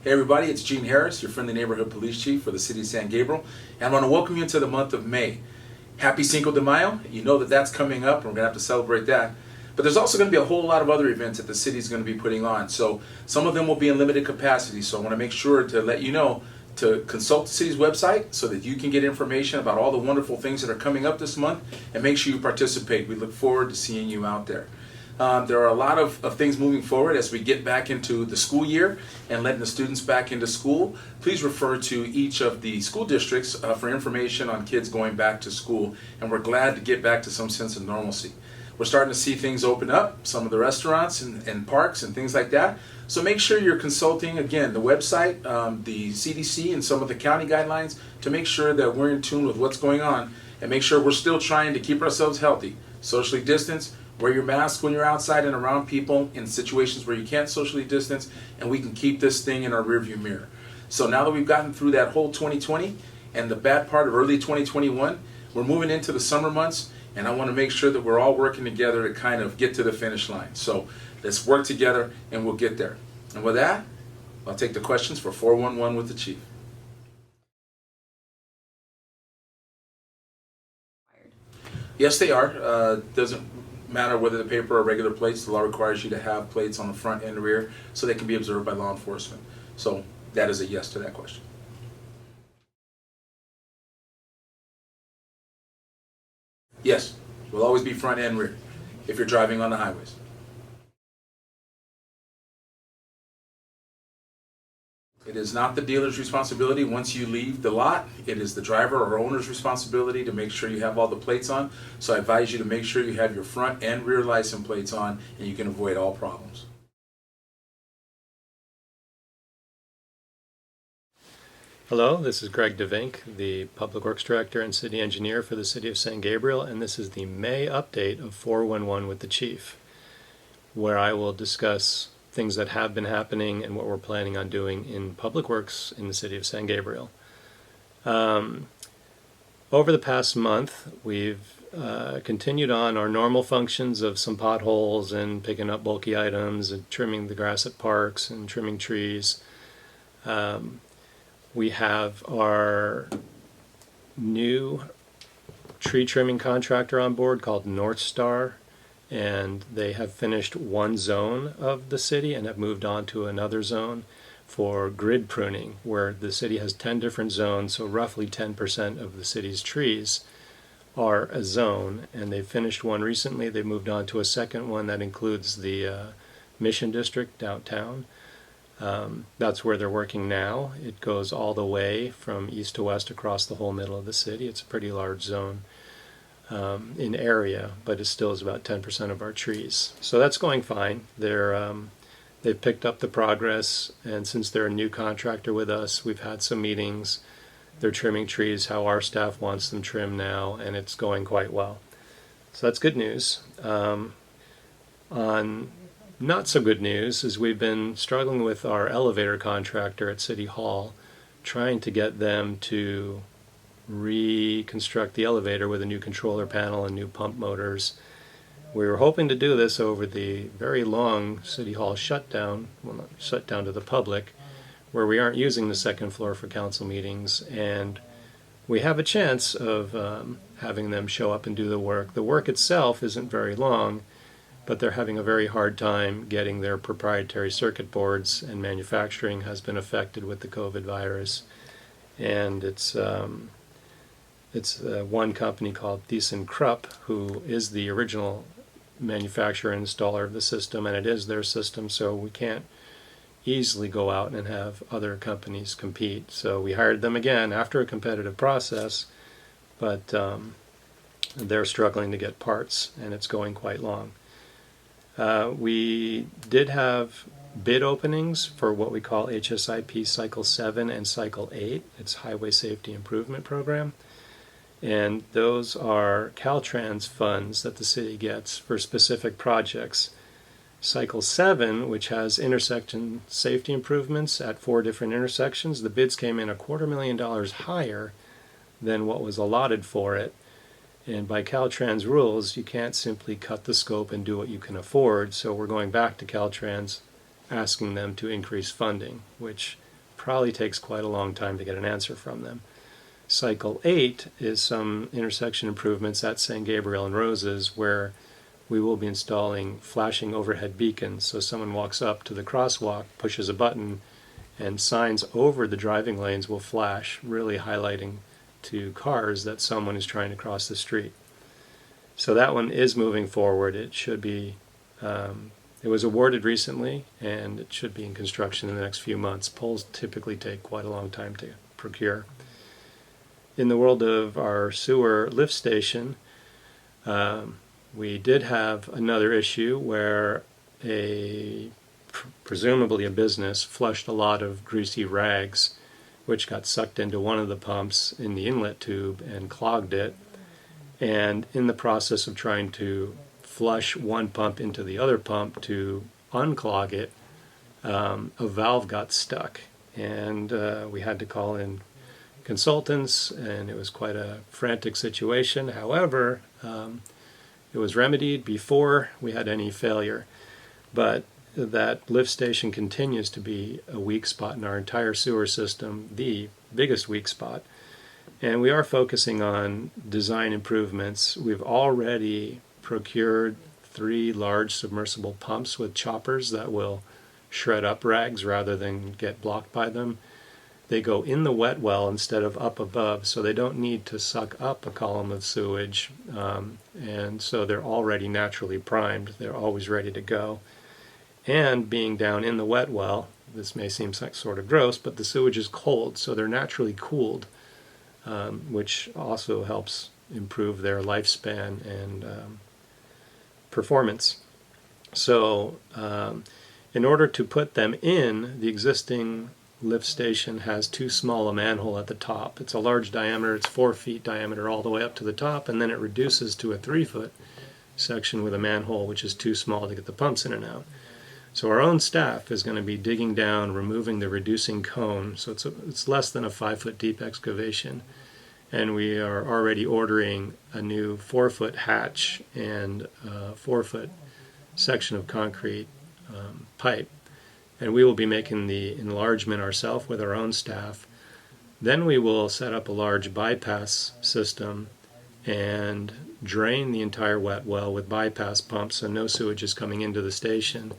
Hey everybody, it's Gene Harris, your friendly neighborhood police chief for the city of San Gabriel, and I want to welcome you into the month of May. Happy Cinco de Mayo. You know that that's coming up, and we're going to have to celebrate that. But there's also going to be a whole lot of other events that the city is going to be putting on. So some of them will be in limited capacity, so I want to make sure to let you know to consult the city's website so that you can get information about all the wonderful things that are coming up this month, and make sure you participate. We look forward to seeing you out there. There are a lot of things moving forward as we get back into the school year and letting the students back into school. Please refer to each of the school districts for information on kids going back to school, and we're glad to get back to some sense of normalcy. We're starting to see things open up, some of the restaurants and parks and things like that. So make sure you're consulting, again, the website, the CDC and some of the county guidelines to make sure that we're in tune with what's going on, and make sure we're still trying to keep ourselves healthy, socially distance. Wear your mask when you're outside and around people in situations where you can't socially distance, and we can keep this thing in our rearview mirror. So now that we've gotten through that whole 2020 and the bad part of early 2021, we're moving into the summer months, and I want to make sure that we're all working together to kind of get to the finish line. So let's work together and we'll get there. And with that, I'll take the questions for 411 with the chief. Yes, they are. Doesn't matter whether the paper or regular plates. The law requires you to have plates on the front and rear so they can be observed by law enforcement. So that is a yes to that question. Yes, will always be front and rear if you're driving on the highways. It is not the dealer's responsibility once you leave the lot. It is the driver or owner's responsibility to make sure you have all the plates on. So I advise you to make sure you have your front and rear license plates on, and you can avoid all problems. Hello, this is Greg DeVink, the Public Works Director and City Engineer for the City of San Gabriel, and this is the May update of 411 with the Chief, where I will discuss things that have been happening and what we're planning on doing in public works in the city of San Gabriel. Over the past month, we've continued on our normal functions of some potholes and picking up bulky items and trimming the grass at parks and trimming trees. We have our new tree trimming contractor on board called North Star, and they have finished one zone of the city and have moved on to another zone for grid pruning, where the city has 10 different zones, so roughly 10% of the city's trees are a zone, and they finished one recently. They moved on to a second one that includes the Mission District downtown. That's where they're working now. It goes all the way from east to west across the whole middle of the city. It's a pretty large zone in area, but it still is about 10% of our trees. So that's going fine. They've picked up the progress, and since they're a new contractor with us, we've had some meetings. They're trimming trees how our staff wants them trimmed now, and it's going quite well. So that's good news. On not so good news is we've been struggling with our elevator contractor at City Hall, trying to get them to reconstruct the elevator with a new controller panel and new pump motors. We were hoping to do this over the very long City Hall shutdown, well, not shutdown to the public, where we aren't using the second floor for council meetings, and we have a chance of having them show up and do the work. The work itself isn't very long, but they're having a very hard time getting their proprietary circuit boards, and manufacturing has been affected with the COVID virus. And it's one company called ThyssenKrupp, who is the original manufacturer and installer of the system, and it is their system, so we can't easily go out and have other companies compete. So we hired them again after a competitive process, but they're struggling to get parts, and it's going quite long. We did have bid openings for what we call HSIP Cycle 7 and Cycle 8. It's Highway Safety Improvement Program. And those are Caltrans funds that the city gets for specific projects. Cycle 7, which has intersection safety improvements at 4 different intersections, the bids came in $250,000 higher than what was allotted for it. And by Caltrans rules, you can't simply cut the scope and do what you can afford, so we're going back to Caltrans asking them to increase funding, which probably takes quite a long time to get an answer from them. Cycle 8 is some intersection improvements at San Gabriel and Roses, where we will be installing flashing overhead beacons. So someone walks up to the crosswalk, pushes a button, and signs over the driving lanes will flash, really highlighting to cars that someone is trying to cross the street. So that one is moving forward. It should be, it was awarded recently, and it should be in construction in the next few months. Poles typically take quite a long time to procure. In the world of our sewer lift station, we did have another issue where presumably a business flushed a lot of greasy rags, which got sucked into one of the pumps in the inlet tube and clogged it. And in the process of trying to flush one pump into the other pump to unclog it, a valve got stuck, and we had to call in consultants, and it was quite a frantic situation. However, it was remedied before we had any failure. But that lift station continues to be a weak spot in our entire sewer system, the biggest weak spot. And we are focusing on design improvements. We've already procured 3 large submersible pumps with choppers that will shred up rags rather than get blocked by them. They go in the wet well instead of up above, so they don't need to suck up a column of sewage, and so they're already naturally primed. They're always ready to go. And being down in the wet well, this may seem sort of gross, but the sewage is cold, so they're naturally cooled, which also helps improve their lifespan and performance. So in order to put them in, the existing lift station has too small a manhole at the top. It's a large diameter, it's 4 feet diameter all the way up to the top, and then it reduces to a 3-foot section with a manhole which is too small to get the pumps in and out. So our own staff is going to be digging down, removing the reducing cone, so it's less than a 5-foot deep excavation, and we are already ordering a new 4-foot hatch and a 4-foot section of concrete pipe. And we will be making the enlargement ourselves with our own staff. Then we will set up a large bypass system and drain the entire wet well with bypass pumps so no sewage is coming into the station.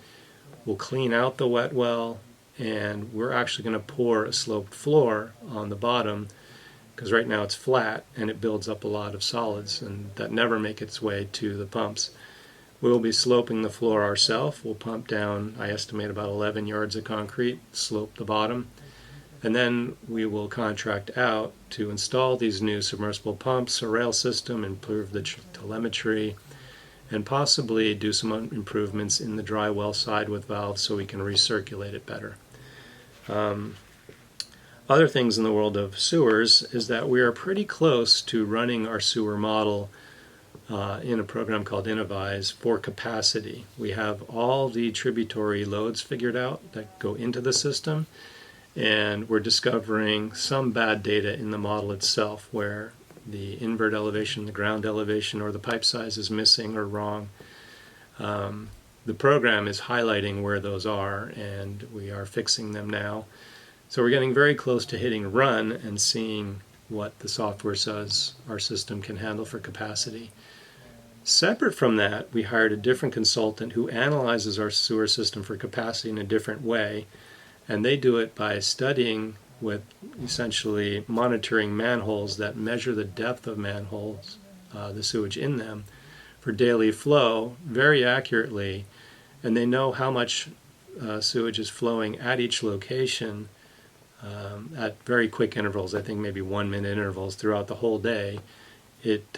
We'll clean out the wet well, and we're actually going to pour a sloped floor on the bottom, because right now it's flat and it builds up a lot of solids and that never make its way to the pumps. We'll be sloping the floor ourselves. We'll pump down, I estimate, about 11 yards of concrete, slope the bottom, and then we will contract out to install these new submersible pumps, a rail system, improve the telemetry, and possibly do some improvements in the dry well side with valves so we can recirculate it better. Other things in the world of sewers is that we are pretty close to running our sewer model in a program called Innovise for capacity. We have all the tributary loads figured out that go into the system, and we're discovering some bad data in the model itself where the invert elevation, the ground elevation, or the pipe size is missing or wrong. The program is highlighting where those are, and we are fixing them now. So we're getting very close to hitting run and seeing what the software says our system can handle for capacity. Separate from that, we hired a different consultant who analyzes our sewer system for capacity in a different way, and they do it by studying with essentially monitoring manholes that measure the depth of manholes, the sewage in them, for daily flow very accurately, and they know how much sewage is flowing at each location at very quick intervals, I think maybe 1-minute intervals throughout the whole day. It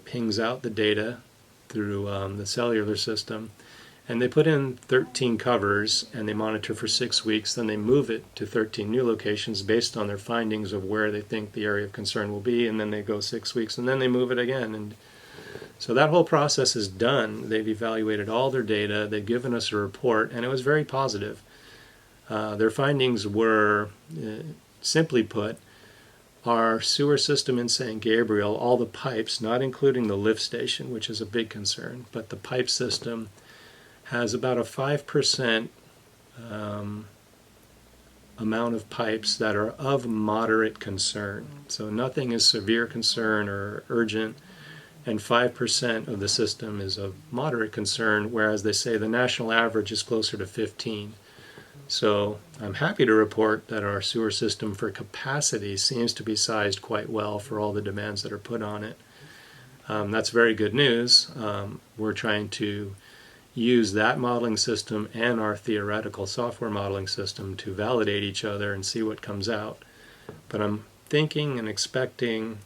pings out the data through the cellular system, and they put in 13 covers and they monitor for 6 weeks. Then they move it to 13 new locations based on their findings of where they think the area of concern will be, and then they go 6 weeks and then they move it again. And so that whole process is done. They've evaluated all their data, they've given us a report, and it was very positive. Their findings were, simply put, our sewer system in San Gabriel, all the pipes, not including the lift station, which is a big concern, but the pipe system has about a 5% amount of pipes that are of moderate concern. So nothing is severe concern or urgent, and 5% of the system is of moderate concern, whereas they say the national average is closer to 15. So I'm happy to report that our sewer system for capacity seems to be sized quite well for all the demands that are put on it. That's very good news. We're trying to use that modeling system and our theoretical software modeling system to validate each other and see what comes out. But I'm thinking and expecting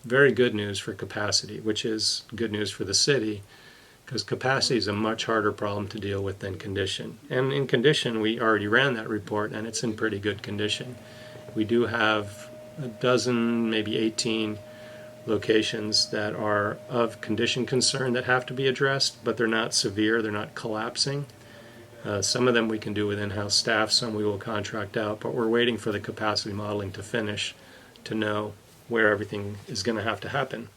very good news for capacity, which is good news for the city, because capacity is a much harder problem to deal with than condition. And in condition, we already ran that report, and it's in pretty good condition. We do have a dozen, maybe 18 locations that are of condition concern that have to be addressed, but they're not severe, they're not collapsing. Some of them we can do with in-house staff, some we will contract out, but we're waiting for the capacity modeling to finish to know where everything is going to have to happen.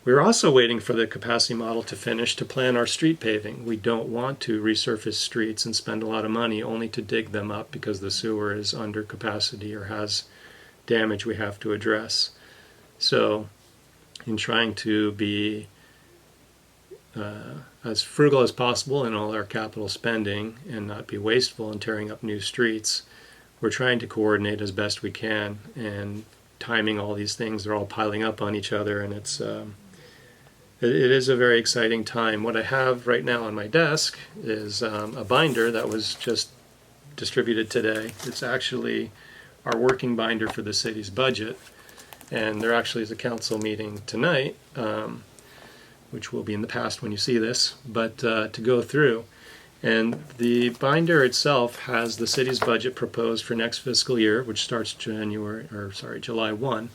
We're also waiting for the capacity model to finish to plan our street paving. We don't want to resurface streets and spend a lot of money only to dig them up because the sewer is under capacity or has damage we have to address. So, in trying to be as frugal as possible in all our capital spending and not be wasteful in tearing up new streets, we're trying to coordinate as best we can and timing all these things. They're all piling up on each other, and it is a very exciting time. What I have right now on my desk is a binder that was just distributed today. It's actually our working binder for the city's budget. And there actually is a council meeting tonight, which will be in the past when you see this, but to go through. And the binder itself has the city's budget proposed for next fiscal year, which starts July 1.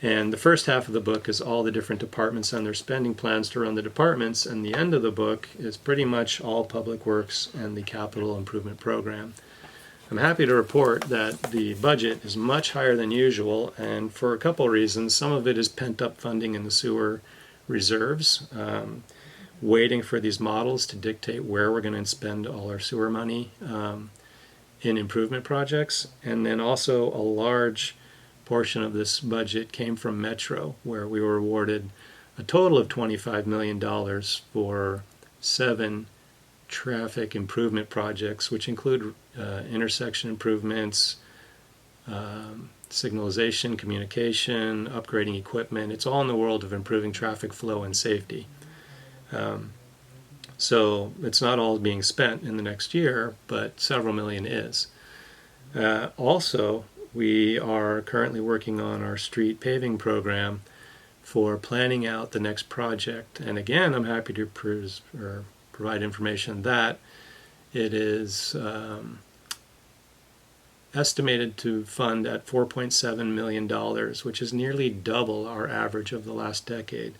And the first half of the book is all the different departments and their spending plans to run the departments, and the end of the book is pretty much all public works and the capital improvement program. I'm happy to report that the budget is much higher than usual, and for a couple of reasons. Some of it is pent-up funding in the sewer reserves, waiting for these models to dictate where we're going to spend all our sewer money in improvement projects. And then also a large portion of this budget came from Metro, where we were awarded a total of $25 million for 7 traffic improvement projects, which include intersection improvements, signalization, communication, upgrading equipment. It's all in the world of improving traffic flow and safety. So it's not all being spent in the next year, but several million is. Also, we are currently working on our street paving program for planning out the next project. And again, I'm happy to provide information that it is estimated to fund at $4.7 million, which is nearly double our average of the last decade.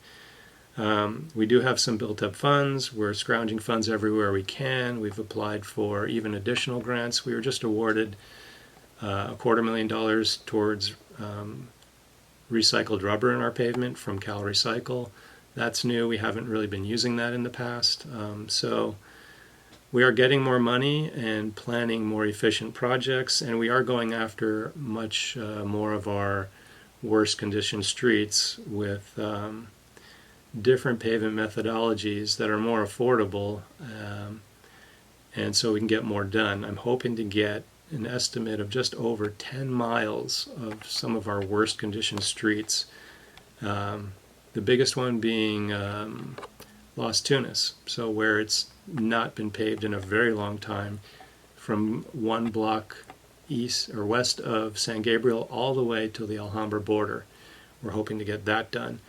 We do have some built-up funds. We're scrounging funds everywhere we can. We've applied for even additional grants. We were just awarded $250,000 towards recycled rubber in our pavement from Cal Recycle. That's new. We haven't really been using that in the past. So we are getting more money and planning more efficient projects, and we are going after much more of our worst condition streets with different pavement methodologies that are more affordable, and so we can get more done. I'm hoping to get an estimate of just over 10 miles of some of our worst condition streets. The biggest one being Las Tunas, so where it's not been paved in a very long time, from one block east or west of San Gabriel all the way to the Alhambra border. We're hoping to get that done.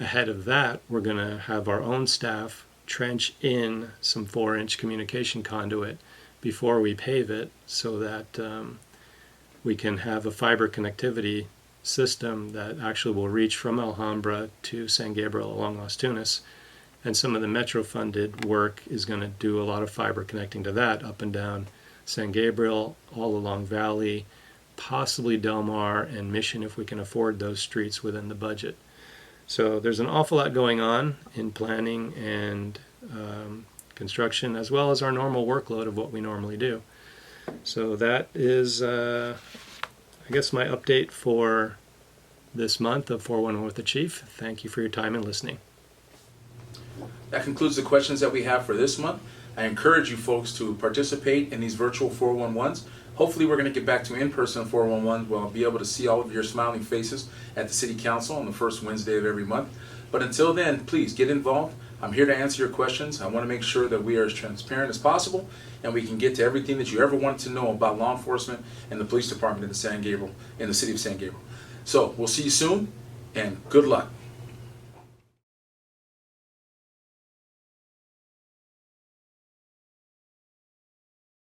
Ahead of that, we're going to have our own staff trench in some 4-inch communication conduit before we pave it, so that we can have a fiber connectivity system that actually will reach from Alhambra to San Gabriel along Las Tunas. And some of the Metro-funded work is going to do a lot of fiber connecting to that up and down San Gabriel, all along Valley, possibly Del Mar and Mission if we can afford those streets within the budget. So there's an awful lot going on in planning and construction, as well as our normal workload of what we normally do. So that is, I guess, my update for this month of 411 with the Chief. Thank you for your time and listening. That concludes the questions that we have for this month. I encourage you folks to participate in these virtual 411s. Hopefully we're going to get back to in-person 411s where I'll be able to see all of your smiling faces at the City Council on the first Wednesday of every month. But until then, please get involved. I'm here to answer your questions. I want to make sure that we are as transparent as possible and we can get to everything that you ever wanted to know about law enforcement and the police department in the City of San Gabriel. So we'll see you soon and good luck.